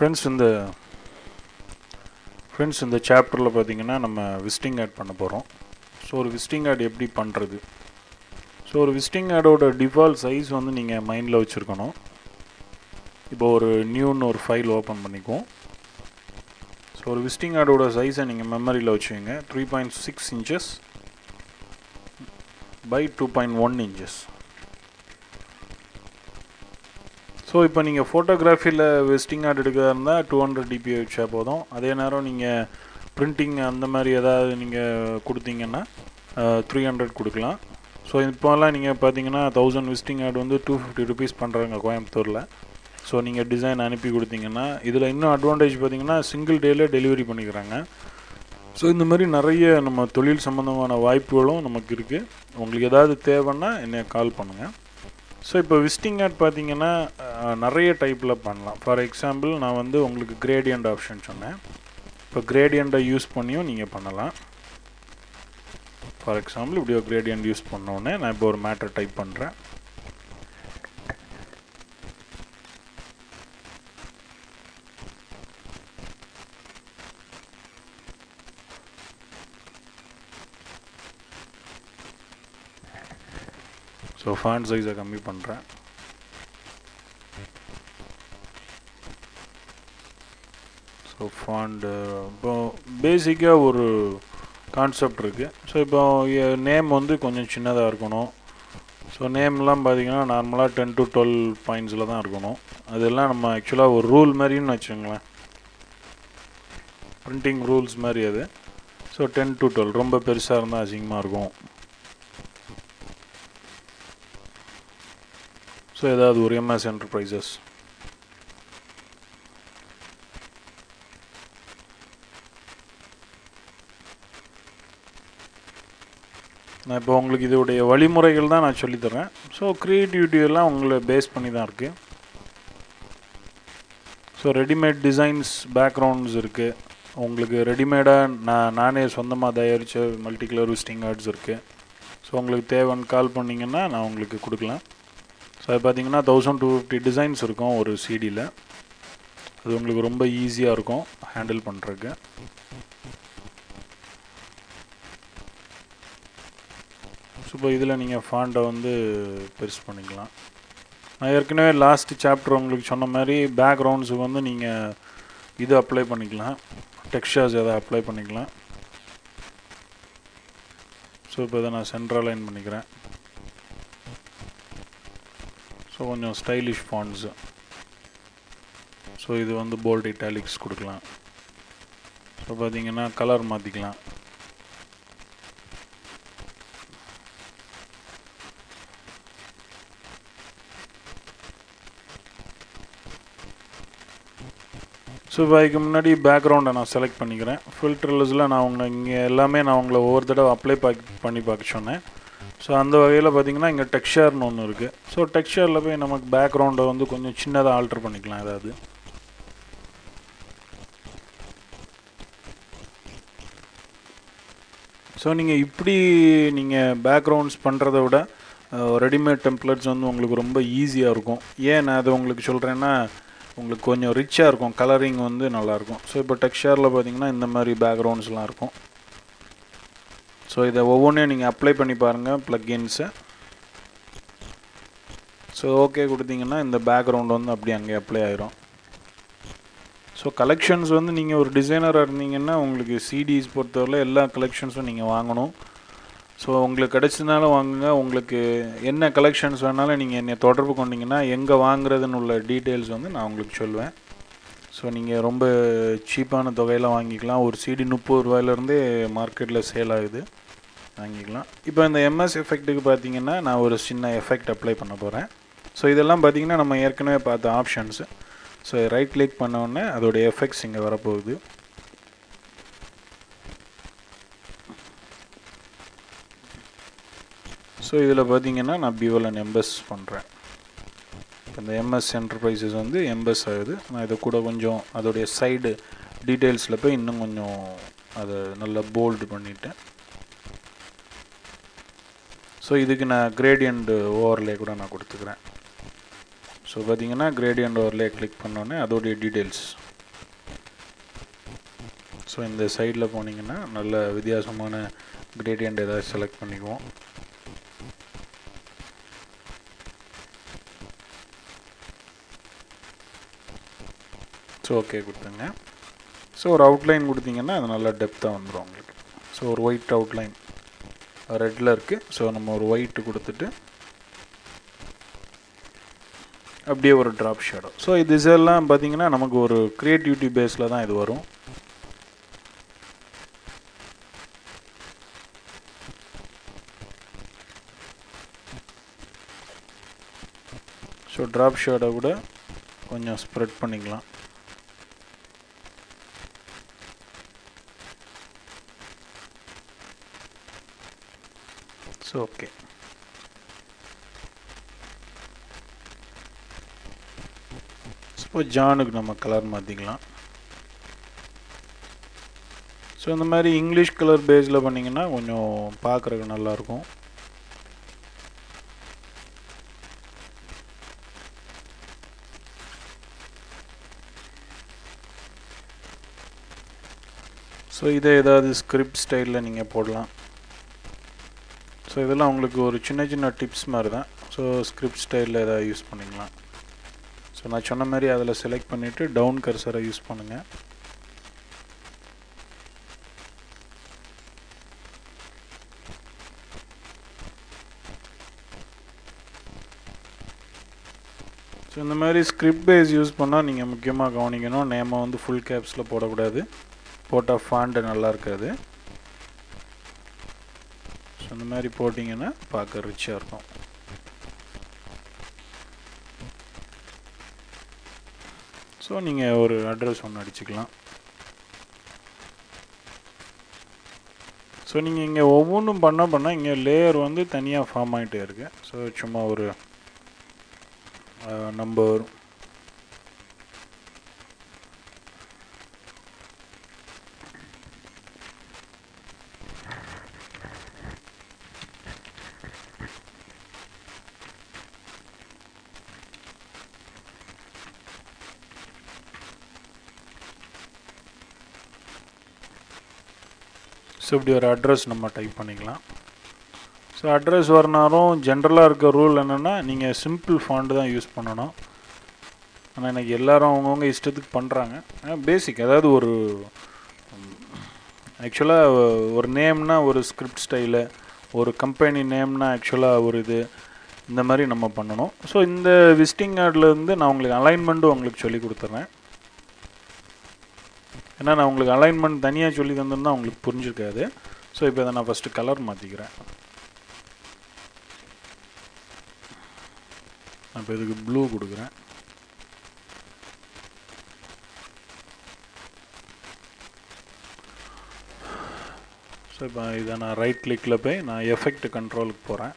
Friends இந்த சாப்டரில் பார்த்தீங்கன்னா நம்ம விசிட்டிங் ஆட் பண்ண போகிறோம். ஸோ ஒரு விசிட்டிங் ஆட் எப்படி பண்ணுறது? ஸோ ஒரு விசிட்டிங் ஆடோட டிஃபால்ட் சைஸ் வந்து நீங்கள் மைண்டில் வச்சுருக்கணும். இப்போ ஒரு நியூன்னு ஒரு ஃபைல் ஓப்பன் பண்ணிக்குவோம். ஸோ ஒரு விசிட்டிங் ஆடோட சைஸை நீங்கள் மெமரியில் வச்சுக்கோங்க. 3.6 inches by 2.1 inches. ஸோ இப்போ நீங்கள் ஃபோட்டோகிராஃபியில் விசிட்டிங் ஆட் எடுக்கிறதா இருந்தால் 200 dp வச்சா போதும். அதே நேரம் நீங்கள் பிரிண்டிங் அந்த மாதிரி ஏதாவது நீங்கள் கொடுத்தீங்கன்னா 300 கொடுக்கலாம். ஸோ இப்போலாம் நீங்கள் பார்த்தீங்கன்னா 1000 விசிட்டிங் ஆட் வந்து 250 rupees பண்ணுறாங்க கோயம்புத்தூரில். ஸோ நீங்கள் டிசைன் அனுப்பி கொடுத்தீங்கன்னா இதில் இன்னும் அட்வான்டேஜ் பார்த்தீங்கன்னா சிங்கிள் டேயில் டெலிவரி பண்ணிக்கிறாங்க. ஸோ இந்த மாதிரி நிறைய நம்ம தொழில் சம்மந்தமான வாய்ப்புகளும் நமக்கு இருக்குது. உங்களுக்கு ஏதாவது தேவைன்னா என்னை கால் பண்ணுங்கள். ஸோ இப்போ விசிட்டிங் ஆட் பார்த்தீங்கன்னா நிறைய டைப்பில் பண்ணலாம். ஃபார் எக்ஸாம்பிள் நான் வந்து உங்களுக்கு கிரேடியண்ட் ஆப்ஷன் சொன்னேன். இப்போ கிரேடியண்ட்டை யூஸ் பண்ணியும் நீங்கள் பண்ணலாம். ஃபார் எக்ஸாம்பிள் இப்படி ஒரு கிரேடியண்ட் யூஸ் பண்ணோன்னே நான் இப்போ ஒரு மேட்டர் டைப் பண்ணுறேன். ஸோ ஃபாண்ட் சைஸை கம்மி பண்ணுறேன். ஸோ ஃபாண்டு இப்போ பேசிக்காக ஒரு கான்செப்ட் இருக்குது. ஸோ இப்போ நேம் வந்து கொஞ்சம் சின்னதாக இருக்கணும். ஸோ நேம்லாம் பார்த்திங்கன்னா நார்மலாக 10 to 12 பாயிண்ட்ஸில் தான் இருக்கணும். அதெல்லாம் நம்ம ஆக்சுவலாக ஒரு ரூல் மாதிரின்னு வச்சுங்களேன், பிரிண்டிங் ரூல்ஸ் மாதிரி அது. ஸோ 10 to 12 ரொம்ப பெருசாக இருந்தால் அசிங்கமாக இருக்கும். ஸோ ஏதாவது ஒரு MS என்டர்பிரைசஸ், நான் இப்போ உங்களுக்கு இதோடைய வழிமுறைகள் தான் நான் சொல்லித்தரேன். ஸோ க்ரியேட்டிவிட்டியெல்லாம் உங்களை பேஸ் பண்ணி தான் இருக்குது. ஸோ ரெடிமேட் டிசைன்ஸ் பேக்ரவுண்ட்ஸ் இருக்குது. உங்களுக்கு ரெடிமேடாக நானே சொந்தமாக தயாரித்த மல்டி கலர் விசிட்டிங் கார்ட்ஸ் இருக்குது. ஸோ உங்களுக்கு தேவைன்னு கால் பண்ணிங்கன்னா நான் உங்களுக்கு கொடுக்கலாம். ஸோ அது பார்த்தீங்கன்னா 1250 டிசைன்ஸ் இருக்கும் ஒரு சிடியில். அது உங்களுக்கு ரொம்ப ஈஸியாக இருக்கும் ஹேண்டில் பண்ணுறதுக்கு. ஸோ இப்போ இதில் நீங்கள் ஃபாண்ட்டை வந்து பெருசு பண்ணிக்கலாம். நான் ஏற்கனவே லாஸ்ட் சாப்டர் உங்களுக்கு சொன்ன மாதிரி பேக்ரவுண்ட்ஸுக்கு வந்து நீங்கள் இது அப்ளை பண்ணிக்கலாம், டெக்ஸ்சர்ஸ் எதாவது அப்ளை பண்ணிக்கலாம். ஸோ இப்போ இதை நான் சென்ட்ரலைன் பண்ணிக்கிறேன். ஸோ கொஞ்சம் ஸ்டைலிஷ் ஃபாண்ட்ஸு. ஸோ இது வந்து போல்ட் இட்டாலிக்ஸ் கொடுக்கலாம். ஸோ பார்த்தீங்கன்னா கலர் மாற்றிக்கலாம். ஸோ இப்போ அதுக்கு முன்னாடி பேக்ரவுண்டை நான் செலக்ட் பண்ணிக்கிறேன். ஃபில்டர்லஸில் நான் உங்களை ஒவ்வொரு தடவை அப்ளை பண்ணி பார்க்க சொன்னேன். ஸோ அந்த வகையில் பார்த்திங்கன்னா இங்கே டெக்ஸ்சர்னு ஒன்று இருக்குது. ஸோ டெக்ஸ்சரில் போய் நமக்கு பேக்ரவுண்டை வந்து கொஞ்சம் சின்னதாக ஆல்ட்ரு பண்ணிக்கலாம் ஏதாவது. ஸோ நீங்கள் பேக்ரவுண்ட்ஸ் பண்ணுறத விட ரெடிமேட் டெம்ப்ளேட்ஸ் வந்து உங்களுக்கு ரொம்ப ஈஸியாக இருக்கும். ஏன் நான் அதை உங்களுக்கு சொல்கிறேன்னா உங்களுக்கு கொஞ்சம் ரிச்சாக இருக்கும், கலரிங் வந்து நல்லாயிருக்கும். ஸோ இப்போ டெக்ஸ்சரில் பார்த்திங்கன்னா இந்த மாதிரி பேக்ரவுண்ட்ஸ்லாம் இருக்கும். ஸோ இதை ஒவ்வொன்றையும் நீங்கள் அப்ளை பண்ணி பாருங்கள் ப்ளக்கின்ஸை. ஸோ ஓகே கொடுத்தீங்கன்னா இந்த பேக்ரவுண்ட் வந்து அப்படியே அங்கே அப்ளை ஆயிரும். ஸோ கலெக்ஷன்ஸ் வந்து நீங்கள் ஒரு டிசைனராக இருந்தீங்கன்னா உங்களுக்கு சிடிஸ் பொறுத்தவரை எல்லா கலெக்ஷன்ஸும் நீங்கள் வாங்கணும். ஸோ உங்களுக்கு கிடைச்சதுனாலும் வாங்குங்க. உங்களுக்கு என்ன கலெக்ஷன்ஸ் வேணாலும் நீங்கள் என்னை தொடர்பு கொண்டீங்கன்னா எங்கே வாங்குறதுன்னு உள்ள டீட்டெயில்ஸ் வந்து நான் உங்களுக்கு சொல்லுவேன். ஸோ நீங்கள் ரொம்ப சீப்பான தொகையில் வாங்கிக்கலாம். ஒரு சிடி 30 ரூபாயிலேருந்தே மார்க்கெட்டில் சேல் ஆகுது, வாங்கிக்கலாம். இப்போ இந்த MS எஃபெக்ட்டுக்கு பார்த்தீங்கன்னா நான் ஒரு சின்ன எஃபெக்ட் அப்ளை பண்ண போகிறேன். ஸோ இதெல்லாம் பார்த்தீங்கன்னா நம்ம ஏற்கனவே பார்த்த ஆப்ஷன்ஸு. ஸோ ரைட் கிளிக் பண்ணோடனே அதோடைய எஃபெக்ட்ஸ் இங்கே வரப்போகுது. ஸோ இதில் பார்த்தீங்கன்னா நான் பியூஎல் எம்பஸ் பண்ணுறேன். இந்த MS என்டர்பிரைசஸ் வந்து எம்பஸ் ஆகுது. நான் இதை கூட கொஞ்சம் அதோடைய சைடு டீட்டெயில்ஸில் போய் இன்னும் கொஞ்சம் அதை நல்லா போல்டு பண்ணிவிட்டேன். ஸோ இதுக்கு நான் கிரேடியண்ட் ஓவர்லே கூட நான் கொடுத்துக்கிறேன். ஸோ பார்த்தீங்கன்னா கிரேடியண்ட் ஓவர்லே கிளிக் பண்ணோன்னே அதோடைய டீட்டெயில்ஸ் இந்த சைடில் போனீங்கன்னா நல்ல வித்தியாசமான கிரேடியன்ட் ஏதாவது செலக்ட் பண்ணிக்குவோம். ஸோ ஓகே கொடுத்துங்க. ஸோ ஒரு அவுட்லைன் கொடுத்தீங்கன்னா அது நல்லா டெப்த்தாக வந்துடும் உங்களுக்கு. ஸோ ஒரு ஒயிட் அவுட்லைன் ரெட்டில் இருக்குது. ஸோ நம்ம ஒரு ஒயிட்டு கொடுத்துட்டு அப்படியே ஒரு ட்ராப் ஷேடோ. ஸோ இதெல்லாம் பார்த்தீங்கன்னா நமக்கு ஒரு க்ரியேட்டிவிட்டி பேஸில் தான் இது வரும். ஸோ ட்ராப் ஷேடோ கூட கொஞ்சம் ஸ்ப்ரெட் பண்ணிக்கலாம். So okay. இப்போ ஜானுக்கு நம்ம கலர் மாற்றிக்கலாம். ஸோ இந்த மாதிரி இங்கிலீஷ் கலர் பேஸில் பண்ணிங்கன்னா கொஞ்சம் பார்க்குறதுக்கு நல்லாயிருக்கும். ஸோ இதை ஏதாவது ஸ்கிரிப்ட் ஸ்டைலில் நீங்கள் போடலாம். ஸோ இதெல்லாம் உங்களுக்கு ஒரு சின்ன சின்ன டிப்ஸ் மாதிரி தான். ஸோ ஸ்கிரிப்ட் ஸ்டைலில் ஏதாவது யூஸ் பண்ணிக்கலாம். ஸோ நான் சொன்ன மாதிரி அதில் செலக்ட் பண்ணிவிட்டு டவுன் கர்சரை யூஸ் பண்ணுங்கள். ஸோ இந்த மாதிரி ஸ்கிரிப்ட் பேஸ் யூஸ் பண்ணால் நீங்கள் முக்கியமாக கவனிக்கணும், நேமை வந்து ஃபுல் கேப்ஸில் போடக்கூடாது. போட்டால் ஃபாண்ட்டு நல்லா இருக்காது. ஸோ இந்த மாதிரி போட்டிங்கன்னா பார்க்க ரிச்சாக இருக்கும். ஸோ நீங்கள் ஒரு அட்ரஸ் ஒன்று அடிச்சுக்கலாம். ஸோ நீங்கள் இங்கே ஒவ்வொன்றும் பண்ண இங்கே லேயர் வந்து தனியாக ஃபார்ம் ஆகிட்டே இருக்கு. ஸோ சும்மா ஒரு நம்பர், ஸோ இப்படி ஒரு அட்ரஸ் நம்ம டைப் பண்ணிக்கலாம். ஸோ அட்ரஸ் வரனாலும் ஜென்ரலாக இருக்க ரூல் என்னென்னா நீங்கள் சிம்பிள் ஃபாண்ட் தான் யூஸ் பண்ணணும். ஆனால் எனக்கு எல்லோரும் அவங்கவுங்க இஷ்டத்துக்கு பண்ணுறாங்க. பேசிக் அதாவது ஒரு ஆக்சுவலாக ஒரு நேம்னா ஒரு ஸ்கிரிப்ட் ஸ்டைலு, ஒரு கம்பெனி நேம்னா ஆக்சுவலாக ஒரு இது, இந்த மாதிரி நம்ம பண்ணணும். ஸோ இந்த விசிட்டிங் கார்டில் நான் உங்களுக்கு அலைன்மெண்ட்டும் உங்களுக்கு சொல்லி கொடுத்துட்றேன். ஏன்னா நான் உங்களுக்கு அலைன்மெண்ட் தனியாக சொல்லி தந்திருந்தால் உங்களுக்கு புரிஞ்சிருக்காது. ஸோ இப்போ இதை நான் ஃபஸ்ட்டு கலர் மாற்றிக்கிறேன். நான் இப்போ இதுக்கு ப்ளூ கொடுக்குறேன். ஸோ இப்போ இதை நான் ரைட் கிளிக்கில் போய் நான் எஃபெக்ட் கண்ட்ரோலுக்கு போகிறேன்.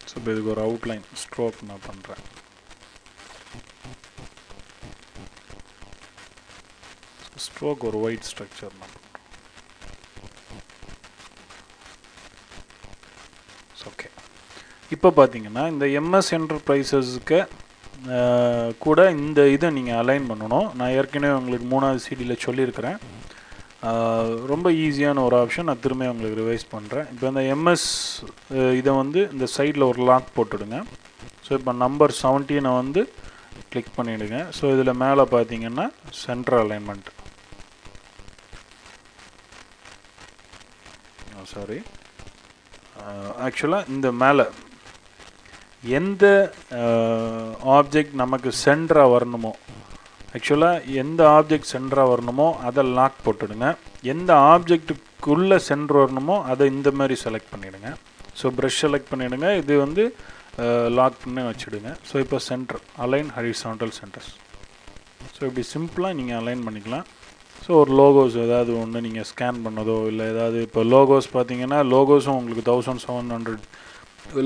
ஸோ இப்போ இதுக்கு ஒரு அவுட்லைன் ஸ்ட்ரோக் நான் பண்ணுறேன். ஸ்ட்ரோக் ஒரு ஒயிட் ஸ்ட்ரக்சர் நான் பண்ணுறேன். ஓகே. இப்போ பார்த்தீங்கன்னா இந்த எம்எஸ் என்டர்பிரைசஸ்க்கு கூட இந்த இதை நீங்கள் அலைன் பண்ணணும். நான் ஏற்கனவே உங்களுக்கு 3வது சிடியில் சொல்லியிருக்கிறேன். ரொம்ப ஈஸியான ஒரு ஆப்ஷன். நான் திரும்ப உங்களுக்கு ரிவைஸ் பண்ணுறேன். இப்போ இந்த எம்எஸ் இதை இந்த சைடில் ஒரு லாக் போட்டுடுங்க. ஸோ இப்போ நம்பர் 17 கிளிக் பண்ணிவிடுங்க. ஸோ இதில் மேலே பார்த்தீங்கன்னா சென்டர் அலைன்மெண்ட், சாரி ஆக்சுவலாக இந்த மேலே எந்த ஆப்ஜெக்ட் நமக்கு சென்டராக வரணுமோ, ஆக்சுவலாக எந்த ஆப்ஜெக்ட் சென்டராக வரணுமோ அதை லாக் போட்டுடுங்க. எந்த ஆப்ஜெக்ட்டுக்குள்ளே சென்டர் வரணுமோ அதை இந்த மாதிரி செலக்ட் பண்ணிவிடுங்க. ஸோ ப்ரஷ் செலக்ட் பண்ணிவிடுங்க. இது லாக் பண்ணி வச்சுடுங்க. ஸோ இப்போ centre align horizontal centres. So இப்படி சிம்பிளாக நீங்கள் அலைன் பண்ணிக்கலாம். ஸோ ஒரு லோகோஸ் ஏதாவது ஒன்று நீங்கள் ஸ்கேன் பண்ணதோ இல்லை ஏதாவது, இப்போ லோகோஸ் பார்த்தீங்கன்னா லோகோஸும் உங்களுக்கு 1700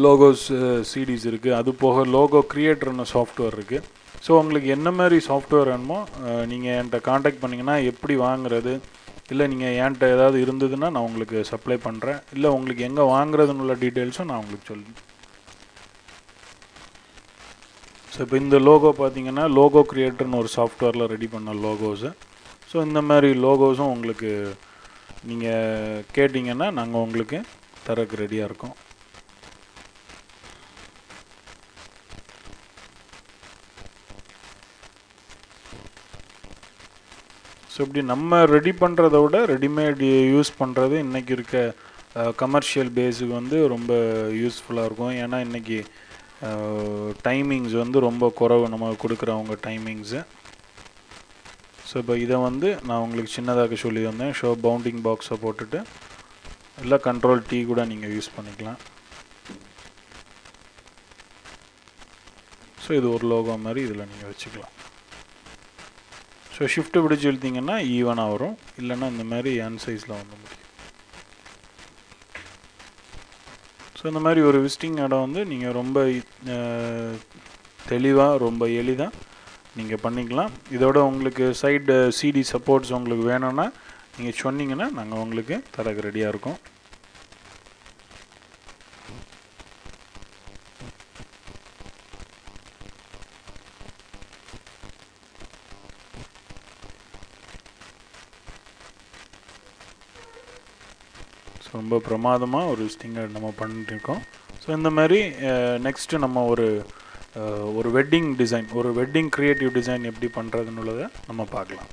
லோகோஸ் சிடிஸ் இருக்குது. அது போக லோகோ க்ரியேட்டர்னு சாஃப்ட்வேர் இருக்குது. ஸோ உங்களுக்கு என்ன மாதிரி சாஃப்ட்வேர் வேணுமோ நீங்கள் என்கிட்ட காண்டாக்ட் பண்ணிங்கன்னா எப்படி வாங்குறது, இல்லை நீங்கள் என்கிட்ட ஏதாவது இருந்ததுன்னா நான் உங்களுக்கு சப்ளை பண்ணுறேன். இல்லை உங்களுக்கு எங்கே வாங்குறதுன்னு உள்ள டீட்டெயில்ஸும் நான் உங்களுக்கு ஸோ இப்போ இந்த லோகோ பார்த்தீங்கன்னா லோகோ க்ரியேட்டர்னு ஒரு சாஃப்ட்வேரில் ரெடி பண்ண லோகோஸு. ஸோ இந்த மாதிரி லோகோஸும் உங்களுக்கு நீங்கள் கேட்டிங்கன்னா நாங்கள் உங்களுக்கு தரக்கு ரெடியாக இருக்கோம். ஸோ இப்படி நம்ம ரெடி பண்ணுறத விட ரெடிமேட் யூஸ் பண்ணுறது இன்றைக்கி இருக்க கமர்ஷியல் பேஸுக்கு வந்து ரொம்ப யூஸ்ஃபுல்லாக இருக்கும். ஏன்னா இன்றைக்கி டைமிங்ஸ் வந்து ரொம்ப குறைவு நம்ம கொடுக்குறவங்க டைமிங்ஸு. ஸோ இப்போ இதை வந்து நான் உங்களுக்கு சின்னதாக சொல்லி வந்தேன். ஷோ பவுண்டிங் பாக்ஸை போட்டுட்டு இல்லை கண்ட்ரோல் T கூட நீங்கள் யூஸ் பண்ணிக்கலாம். ஸோ இது ஒரு லோகோ மாதிரி இதில் நீங்கள் வச்சுக்கலாம். ஸோ ஷிஃப்ட்டு பிடிச்சி இழுத்திங்கன்னா ஈவனாக வரும், இல்லைன்னா இந்த மாதிரி என் சைஸில் வந்து முடியும். ஸோ இந்த மாதிரி ஒரு விசிட்டிங் இடம் வந்து நீங்கள் ரொம்ப தெளிவாக ரொம்ப எளிதாக நீங்கள் பண்ணிக்கலாம். இதோட உங்களுக்கு சைடு CD சப்போர்ட்ஸ் உங்களுக்கு வேணும்னா நீங்கள் சொன்னீங்கன்னா நாங்கள் உங்களுக்கு தரக்கு ரெடியாக இருக்கோம். ஸோ ரொம்ப பிரமாதமாக ஒரு விசிட்டிங் கார்டு நம்ம பண்ணிட்டுருக்கோம். ஸோ இந்த மாதிரி நெக்ஸ்ட்டு நம்ம ஒரு வெட்டிங் டிசைன், ஒரு வெட்டிங் க்ரியேட்டிவ் டிசைன் எப்படி பண்ணுறதுன்னு உள்ளதை நம்ம பார்க்கலாம்.